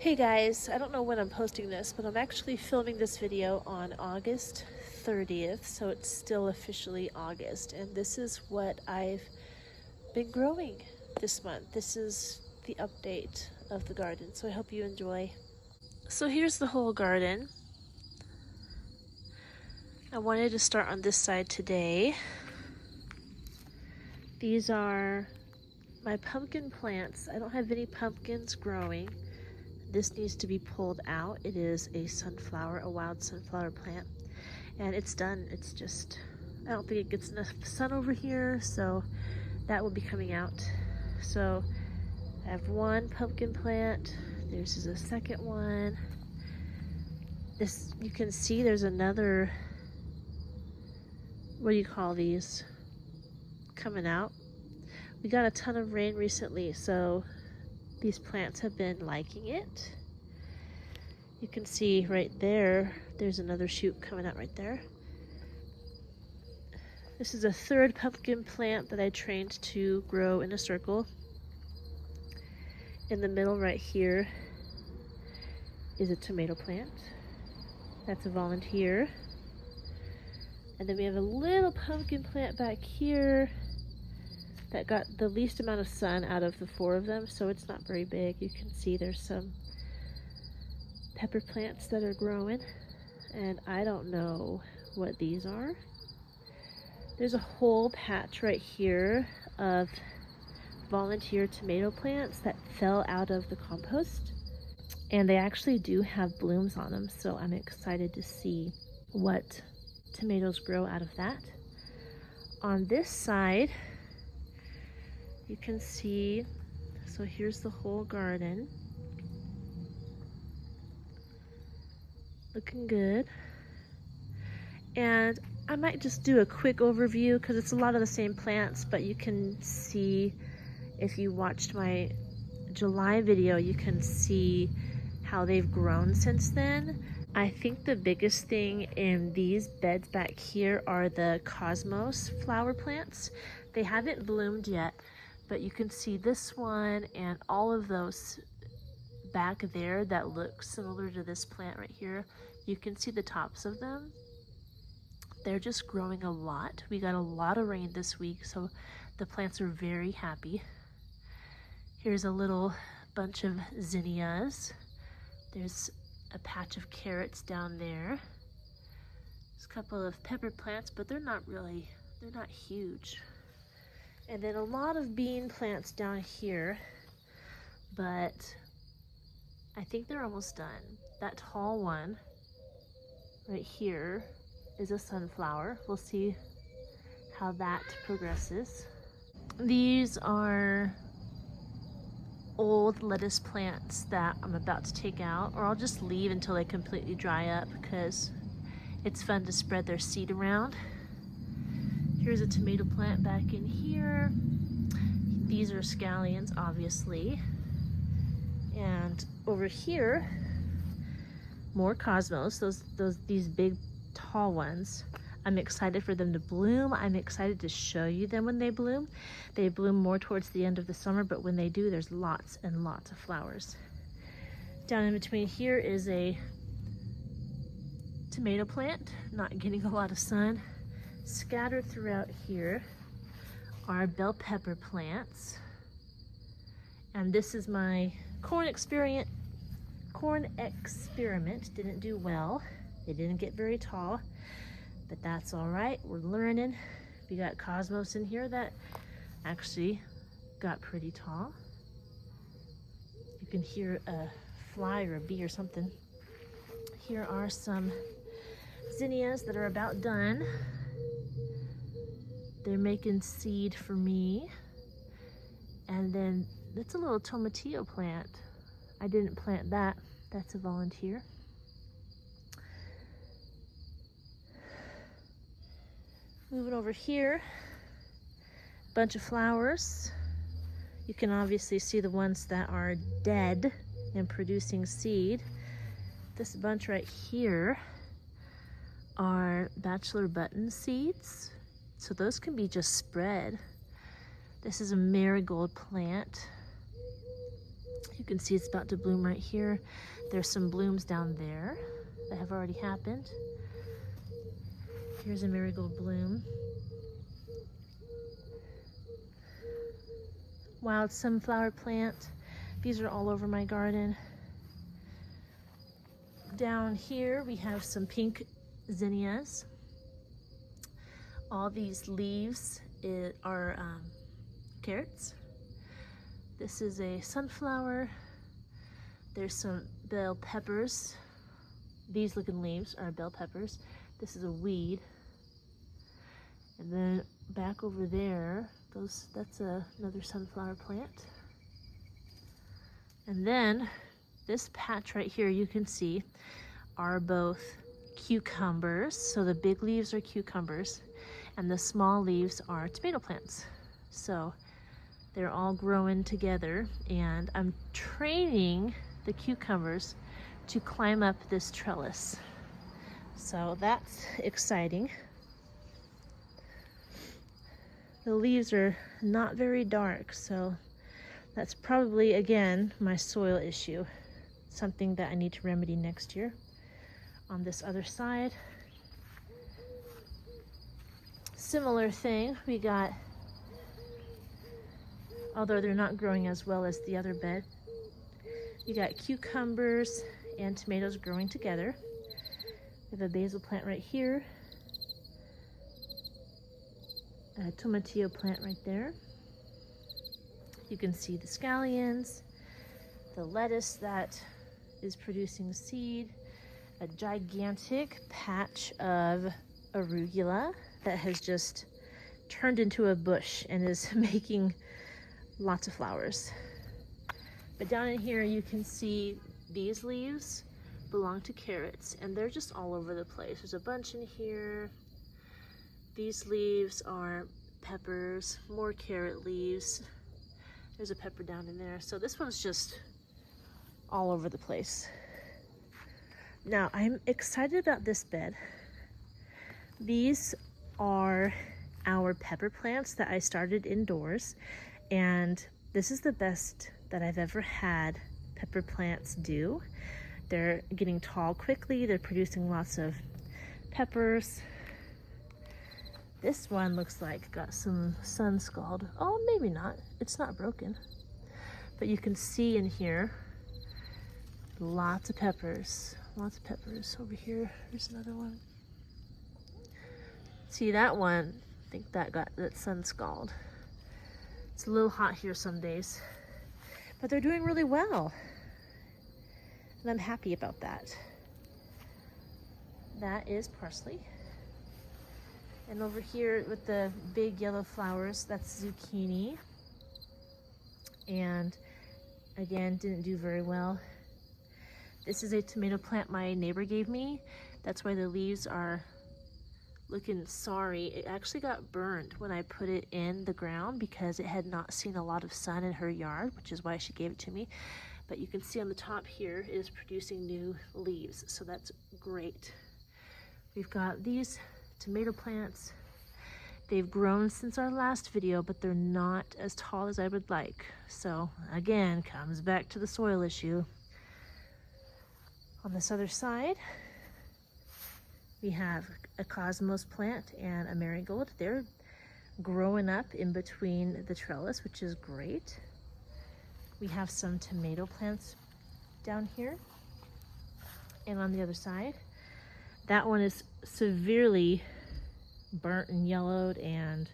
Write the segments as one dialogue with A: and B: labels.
A: Hey guys, I don't know when I'm posting this, but I'm actually filming this video on August 30th, so it's still officially August, and this is what I've been growing this month. This is the update of the garden, so I hope you enjoy. So here's the whole garden. I wanted to start on this side today. These are my pumpkin plants. I don't have any pumpkins growing. This needs to be pulled out. It is a sunflower, a wild sunflower plant, and it's done. It's just, I don't think it gets enough sun over here, so that will be coming out. So I have one pumpkin plant. There's a second one. This, you can see there's another, what do you call these, coming out. We got a ton of rain recently, so these plants have been liking it. You can see right there, there's another shoot coming out right there. This is a third pumpkin plant that I trained to grow in a circle. In the middle right here is a tomato plant. That's a volunteer. And then we have a little pumpkin plant back here that got the least amount of sun out of the four of them, so it's not very big. You can see there's some pepper plants that are growing, and I don't know what these are. There's a whole patch right here of volunteer tomato plants that fell out of the compost, and they actually do have blooms on them, so I'm excited to see what tomatoes grow out of that. On this side, you can see, so here's the whole garden. Looking good. And I might just do a quick overview because it's a lot of the same plants, but you can see, if you watched my July video, you can see how they've grown since then. I think the biggest thing in these beds back here are the cosmos flower plants. They haven't bloomed yet, but you can see this one and all of those back there that look similar to this plant right here. You can see the tops of them. They're just growing a lot. We got a lot of rain this week, so the plants are very happy. Here's a little bunch of zinnias. There's a patch of carrots down there. There's a couple of pepper plants, but they're not huge. And then a lot of bean plants down here, but I think they're almost done. That tall one right here is a sunflower. We'll see how that progresses. These are old lettuce plants that I'm about to take out, or I'll just leave until they completely dry up because it's fun to spread their seed around. Here's a tomato plant back in here. These are scallions, obviously. And over here, more cosmos, these big tall ones. I'm excited for them to bloom. I'm excited to show you them when they bloom. They bloom more towards the end of the summer, but when they do, there's lots and lots of flowers. Down in between here is a tomato plant, not getting a lot of sun. Scattered throughout here are bell pepper plants. And this is my corn experiment. Didn't do well. It didn't get very tall, but that's all right. We're learning. We got cosmos in here that actually got pretty tall. You can hear a fly or a bee or something. Here are some zinnias that are about done. They're making seed for me. And then that's a little tomatillo plant. I didn't plant that. That's a volunteer. Moving over here, bunch of flowers. You can obviously see the ones that are dead and producing seed. This bunch right here are bachelor button seeds. So those can be just spread. This is a marigold plant. You can see it's about to bloom right here. There's some blooms down there that have already happened. Here's a marigold bloom. Wild sunflower plant. These are all over my garden. Down here we have some pink zinnias. All these leaves are carrots. This is a sunflower. There's some bell peppers. These looking leaves are bell peppers. This is a weed. And then back over there, that's another sunflower plant. And then this patch right here, you can see, are both cucumbers. So the big leaves are cucumbers and the small leaves are tomato plants. So they're all growing together, and I'm training the cucumbers to climb up this trellis. So that's exciting. The leaves are not very dark, so that's probably, again, my soil issue. Something that I need to remedy next year. On this other side, similar thing, we got, although they're not growing as well as the other bed, you got cucumbers and tomatoes growing together. We have a basil plant right here, a tomatillo plant right there. You can see the scallions, the lettuce that is producing seed, a gigantic patch of arugula that has just turned into a bush and is making lots of flowers. But down in here you can see these leaves belong to carrots, and they're just all over the place. There's a bunch in here. These leaves are peppers, more carrot leaves. There's a pepper down in there. So this one's just all over the place. Now I'm excited about this bed. These are our pepper plants that I started indoors, and this is the best that I've ever had pepper plants do. They're getting tall quickly. They're producing lots of peppers. This one looks like got some sun scald. Oh, maybe not. It's not broken. But you can see in here lots of peppers. Lots of peppers. Over here, there's another one. See that one? I think that got that sun scald. It's a little hot here some days, but they're doing really well. And I'm happy about that. That is parsley. And over here with the big yellow flowers, that's zucchini. And again, didn't do very well. This is a tomato plant my neighbor gave me. That's why the leaves are looking sorry. It actually got burned when I put it in the ground because it had not seen a lot of sun in her yard, which is why she gave it to me. But you can see on the top here it is producing new leaves, so that's great. We've got these tomato plants. They've grown since our last video, but they're not as tall as I would like. So again, comes back to the soil issue. On this other side, we have a cosmos plant and a marigold. They're growing up in between the trellis, which is great. We have some tomato plants down here. And on the other side, that one is severely burnt and yellowed, and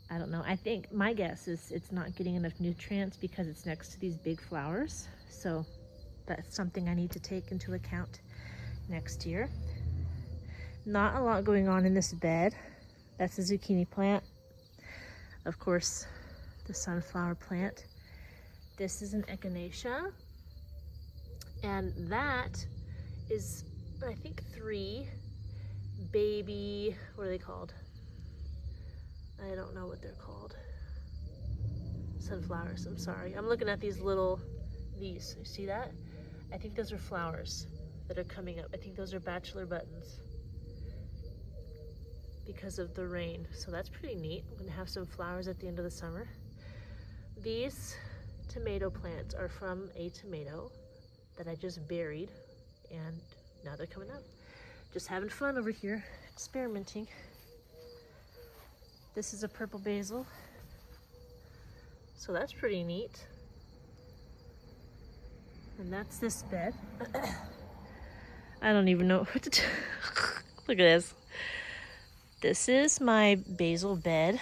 A: I don't know. I think my guess is it's not getting enough nutrients because it's next to these big flowers. So that's something I need to take into account next year. Not a lot going on in this bed. That's a zucchini plant. Of course, the sunflower plant. This is an echinacea. And that is, I think, 3 baby, what are they called? I don't know what they're called. Sunflowers, I'm sorry. I'm looking at these, you see that? I think those are flowers that are coming up. I think those are bachelor buttons because of the rain. So that's pretty neat. I'm gonna have some flowers at the end of the summer. These tomato plants are from a tomato that I just buried, and now they're coming up. Just having fun over here, experimenting. This is a purple basil, so that's pretty neat. And that's this bed. I don't even know what to do. Look at this. This is my basil bed.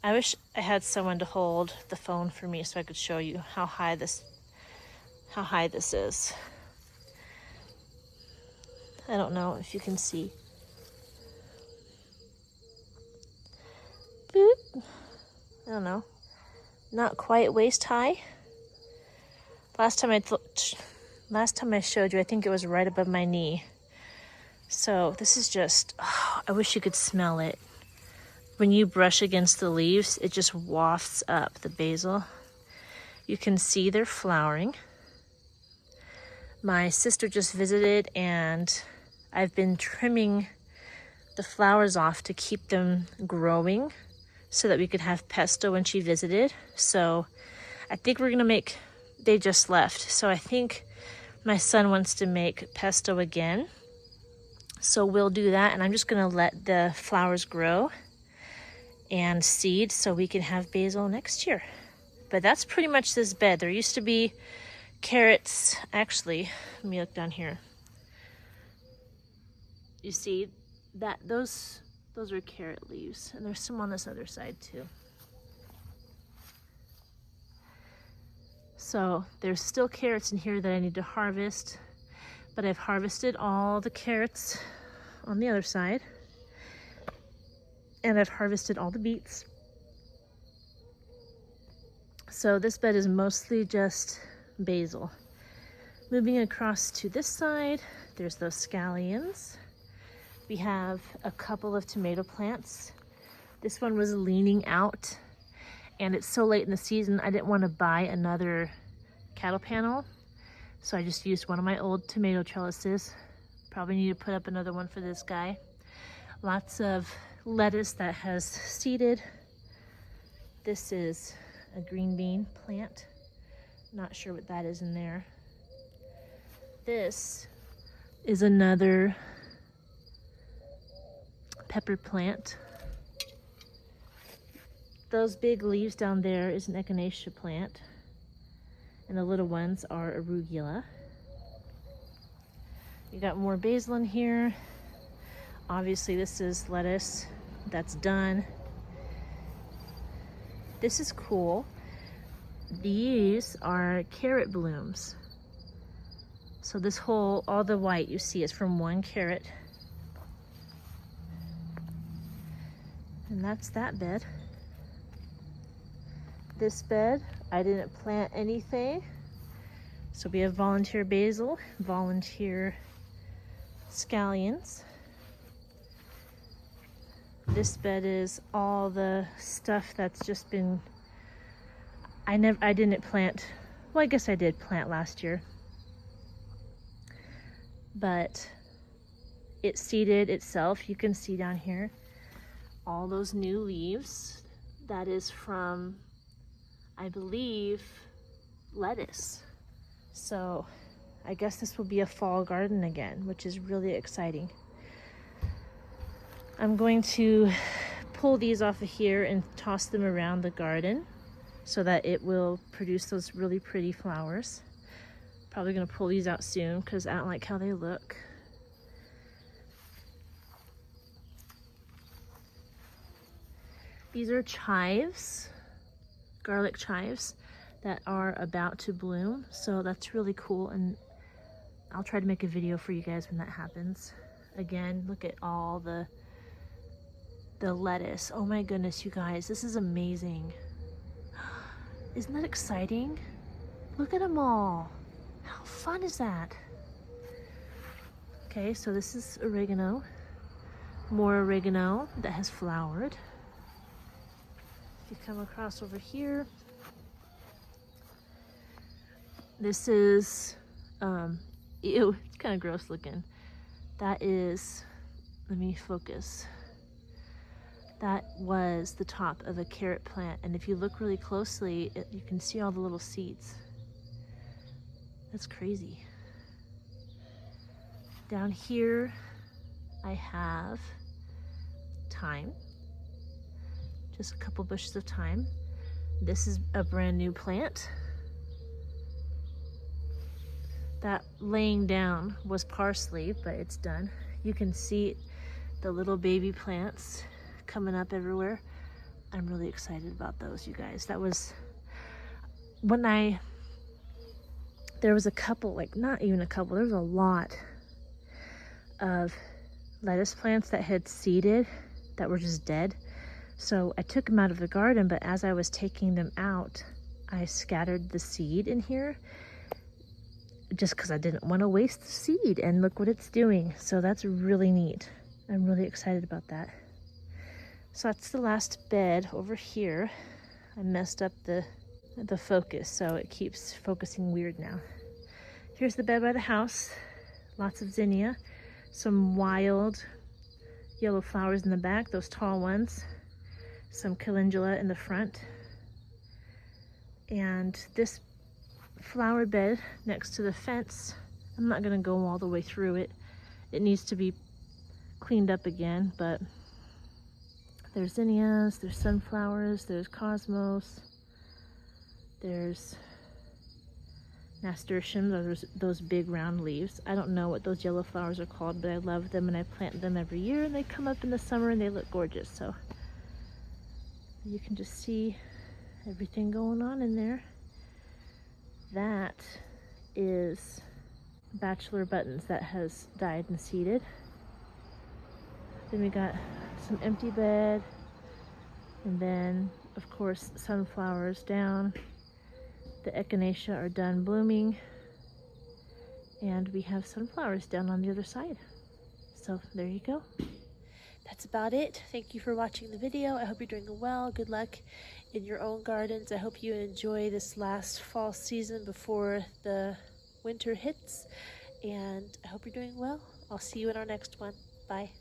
A: I wish I had someone to hold the phone for me so I could show you how high this is. I don't know if you can see. Boop. I don't know. Not quite waist high. Last time I showed you, I think it was right above my knee. So this is just, oh, I wish you could smell it. When you brush against the leaves, it just wafts up the basil. You can see they're flowering. My sister just visited and I've been trimming the flowers off to keep them growing so that we could have pesto when she visited. So I think we're gonna make, they just left. So I think my son wants to make pesto again. So we'll do that, and I'm just gonna let the flowers grow and seed so we can have basil next year. But that's pretty much this bed. There used to be carrots. Actually, let me look down here. You see that those are carrot leaves, and there's some on this other side too. So there's still carrots in here that I need to harvest, but I've harvested all the carrots on the other side, and I've harvested all the beets. So this bed is mostly just basil. Moving across to this side, there's those scallions. We have a couple of tomato plants. This one was leaning out, and it's so late in the season, I didn't want to buy another cattle panel. So I just used one of my old tomato trellises. Probably need to put up another one for this guy. Lots of lettuce that has seeded. This is a green bean plant. Not sure what that is in there. This is another pepper plant. Those big leaves down there is an echinacea plant, and the little ones are arugula. You got more basil in here. Obviously this is lettuce that's done. This is cool. These are carrot blooms. So this whole, all the white you see is from one carrot. And that's that bed. This bed, I didn't plant anything. So we have volunteer basil, volunteer scallions. This bed is all the stuff that's just been, I didn't plant, well I guess I did plant last year. But it seeded itself. You can see down here all those new leaves. That is from, I believe, lettuce. So I guess this will be a fall garden again, which is really exciting. I'm going to pull these off of here and toss them around the garden so that it will produce those really pretty flowers. Probably gonna pull these out soon because I don't like how they look. These are chives, garlic chives that are about to bloom. So that's really cool, and I'll try to make a video for you guys when that happens. Again, look at all the lettuce. Oh my goodness, you guys, this is amazing. Isn't that exciting? Look at them all. How fun is that? Okay, so this is oregano. More oregano that has flowered. If you come across over here, this is, ew, it's kind of gross looking. That is, let me focus. That was the top of a carrot plant, and if you look really closely, you can see all the little seeds. That's crazy. Down here, I have thyme, just a couple bushes of thyme. This is a brand new plant. That laying down was parsley, but it's done. You can see the little baby plants coming up everywhere. I'm really excited about those, you guys. That was when there was a couple, like not even a couple, there was a lot of lettuce plants that had seeded that were just dead. So I took them out of the garden, but as I was taking them out, I scattered the seed in here just because I didn't want to waste the seed, and look what it's doing. So that's really neat. I'm really excited about that. So that's the last bed over here. I messed up the focus, so it keeps focusing weird now. Here's the bed by the house. Lots of zinnia, some wild yellow flowers in the back, those tall ones, some calendula in the front. And this flower bed next to the fence, I'm not gonna go all the way through it. It needs to be cleaned up again, but there's zinnias, there's sunflowers, there's cosmos, there's nasturtiums, those big round leaves. I don't know what those yellow flowers are called, but I love them and I plant them every year, and they come up in the summer and they look gorgeous. So you can just see everything going on in there. That is bachelor buttons that has died and seeded. Then we got some empty bed, and then of course sunflowers down. The echinacea are done blooming, and we have sunflowers down on the other side. So there you go. That's about it. Thank you for watching the video. I hope you're doing well. Good luck in your own gardens. I hope you enjoy this last fall season before the winter hits, and I hope you're doing well. I'll see you in our next one. Bye.